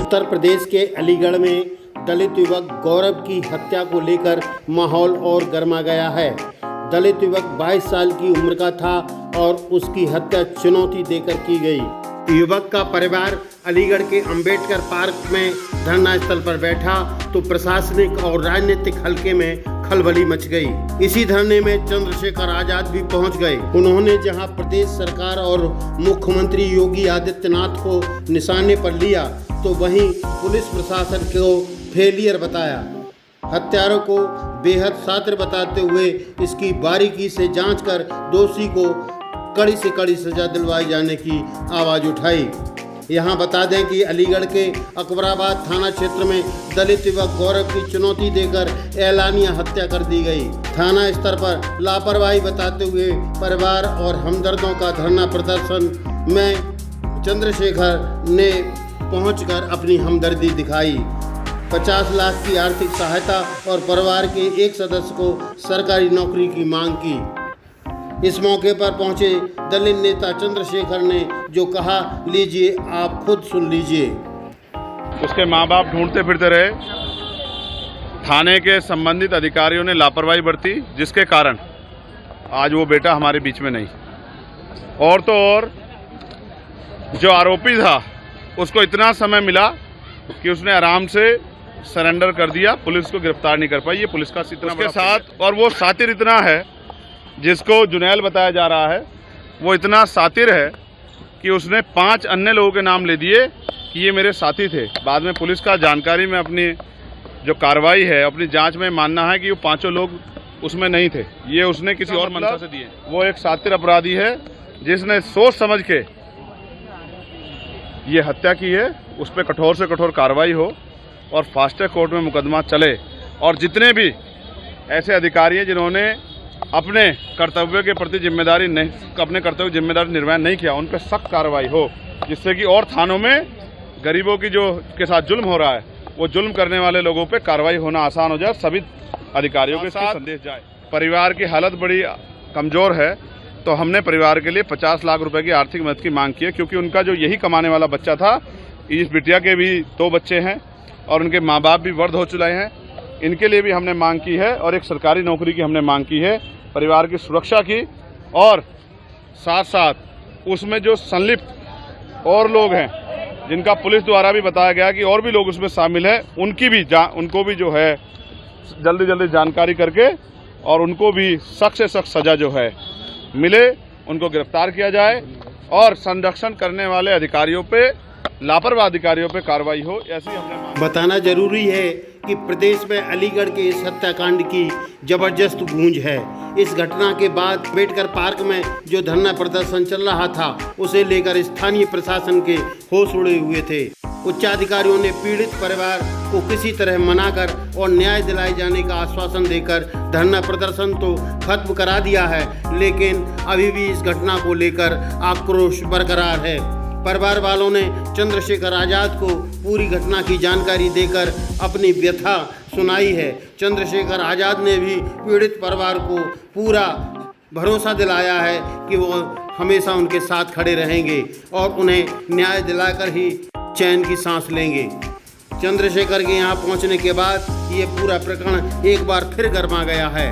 उत्तर प्रदेश के अलीगढ़ में दलित युवक गौरव की हत्या को लेकर माहौल और गर्मा गया है। दलित युवक 22 साल की उम्र का था और उसकी हत्या चुनौती देकर की गई। युवक का परिवार अलीगढ़ के अंबेडकर पार्क में धरना स्थल पर बैठा तो प्रशासनिक और राजनीतिक हलके में खलबली मच गई। इसी धरने में चंद्रशेखर आजाद भी पहुंच गए। उन्होंने जहां प्रदेश सरकार और मुख्यमंत्री योगी आदित्यनाथ को निशाने पर लिया तो वहीं पुलिस प्रशासन को फेलियर बताया। हत्यारों को बेहद शातिर बताते हुए इसकी बारीकी से जांच कर दोषी को कड़ी से कड़ी सजा दिलवाई जाने की आवाज़ उठाई। यहाँ बता दें कि अलीगढ़ के अकबराबाद थाना क्षेत्र में दलित युवक गौरव की चुनौती देकर एलानिया हत्या कर दी गई। थाना स्तर पर लापरवाही बताते हुए परिवार और हमदर्दों का धरना प्रदर्शन में चंद्रशेखर ने पहुंचकर अपनी हमदर्दी दिखाई। 50 लाख की आर्थिक सहायता और परिवार के एक सदस्य को सरकारी नौकरी की मांग की। इस मौके पर पहुंचे दलित नेता चंद्रशेखर ने जो कहा, लीजिए आप खुद सुन लीजिए। उसके माँ बाप ढूंढते फिरते रहे। थाने के संबंधित अधिकारियों ने लापरवाही बरती, जिसके कारण आज वो बेटा हमारे बीच में नहीं। और तो और जो आरोपी था उसको इतना समय मिला कि उसने आराम से सरेंडर कर दिया। पुलिस को गिरफ्तार नहीं कर पाई। ये पुलिस का इतना उसके साथ, और वो सातिर इतना है जिसको जुनैल बताया जा रहा है, वो इतना सातिर है कि उसने 5 अन्य लोगों के नाम ले दिए कि ये मेरे साथी थे। बाद में पुलिस का जानकारी में अपनी जो कार्रवाई है, अपनी जांच में मानना है कि वो 5 लोग उसमें नहीं थे। ये उसने किसी और मंशा से दिए। वो एक सातिर अपराधी है जिसने सोच समझ के ये हत्या की है। उस पर कठोर से कठोर कार्रवाई हो और फास्ट ट्रैक कोर्ट में मुकदमा चले, और जितने भी ऐसे अधिकारी हैं जिन्होंने अपने कर्तव्य के प्रति अपने कर्तव्य जिम्मेदारी निर्वहन नहीं किया, उन पर सख्त कार्रवाई हो, जिससे कि और थानों में गरीबों की जो के साथ जुल्म हो रहा है, वो जुल्म करने वाले लोगों पे कार्रवाई होना आसान हो जाए। सभी अधिकारियों के साथ संदेश जाए। परिवार की हालत बड़ी कमज़ोर है, तो हमने परिवार के लिए 50 लाख रुपए की आर्थिक मदद की मांग की है, क्योंकि उनका जो यही कमाने वाला बच्चा था, इस बिटिया के भी 2 बच्चे हैं और उनके माँ बाप भी वृद्ध हो चुके हैं। इनके लिए भी हमने मांग की है और एक सरकारी नौकरी की हमने मांग की है, परिवार की सुरक्षा की, और साथ साथ उसमें जो संलिप्त और लोग हैं जिनका पुलिस द्वारा भी बताया गया कि और भी लोग उसमें शामिल हैं, उनको भी जो है जल्दी जानकारी करके और उनको भी सख्त से सख्त सज़ा जो है मिले, उनको गिरफ्तार किया जाए और संरक्षण करने वाले अधिकारियों पे, लापरवाह अधिकारियों पे कार्रवाई हो। ऐसी हमने बताना जरूरी है कि प्रदेश में अलीगढ़ के इस हत्याकांड की जबरदस्त गूंज है। इस घटना के बाद अंबेडकर पार्क में जो धरना प्रदर्शन चल रहा था, उसे लेकर स्थानीय प्रशासन के होश उड़े हुए थे। उच्चाधिकारियों ने पीड़ित परिवार को किसी तरह मनाकर और न्याय दिलाए जाने का आश्वासन देकर धरना प्रदर्शन तो खत्म करा दिया है, लेकिन अभी भी इस घटना को लेकर आक्रोश बरकरार है। परिवार वालों ने चंद्रशेखर आजाद को पूरी घटना की जानकारी देकर अपनी व्यथा सुनाई है। चंद्रशेखर आजाद ने भी पीड़ित परिवार को पूरा भरोसा दिलाया है कि वो हमेशा उनके साथ खड़े रहेंगे और उन्हें न्याय दिलाकर ही चैन की सांस लेंगे। चंद्रशेखर के यहाँ पहुँचने के बाद ये पूरा प्रकरण एक बार फिर गरमा गया है।